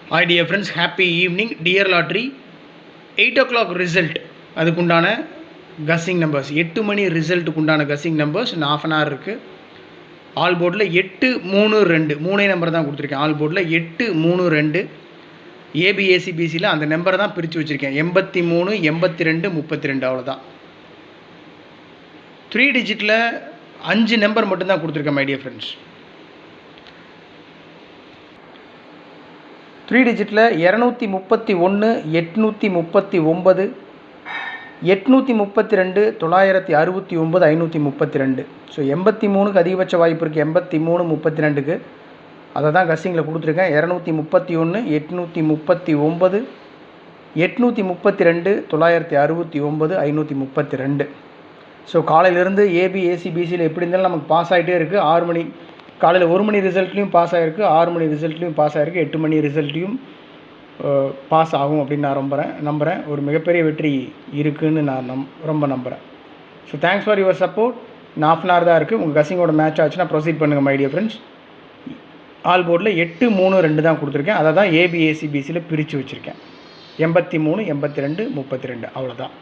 Hi dear friends, happy evening. Dear Lottery, 8 o'clock result அதுக்குண்டான guessing numbers 8 மணி ரிசல்ட்டுக்கு உண்டான guessing numbers இன்னும் of an hour இருக்குது. All போர்டில் 832 மூணே நம்பர் தான் கொடுத்துருக்கேன். ஆல் போர்டில் 832 ஏபிஏசிபிசியில் அந்த நம்பரை தான் பிரித்து வச்சுருக்கேன். 83 82 32 அவ்வளோதான். 3 டிஜிட்டில் 5 நம்பர் மட்டும்தான் கொடுத்துருக்கேன் மை டியர் ஃப்ரெண்ட்ஸ். 3 டிஜிட்டில் 231 839 832 969 532. ஸோ 83க்கு அதிகபட்ச வாய்ப்பு இருக்குது. 83 32க்கு அதை தான் கஸ்ஸிங்கில் கொடுத்துருக்கேன். 231 839 832 969 532. ஸோ காலையிலேருந்து ஏபிஏசிபிசியில் எப்படி இருந்தாலும் நமக்கு பாஸ் ஆகிட்டே இருக்குது. 6 மணி காலையில் 1 மணி ரிசல்ட்லேயும் பாஸ் ஆகிருக்கு, 6 மணி ரிசல்ட்லேயும் பாஸ் ஆகிருக்கு, 8 மணி ரிசல்ட்லையும் பாஸ் ஆகும் அப்படின்னு நான் நம்புகிறேன். ஒரு மிகப்பெரிய வெற்றி இருக்குதுன்னு நான் ரொம்ப நம்புகிறேன். So thanks for your support. நான் ஆஃப் அன் ஹவர் தான் இருக்குது. உங்கள் கஸ்ஸிங்கோட மேட்ச் ஆச்சுன்னா ப்ரொசீட் பண்ணுங்கள் மை டியர் ஃப்ரெண்ட்ஸ். ஆல் போர்டில் 832 தான் கொடுத்துருக்கேன். அதை தான் ஏபிஏசிபிசியில் பிரித்து வச்சுருக்கேன். 83 82 32 அவ்வளோதான்.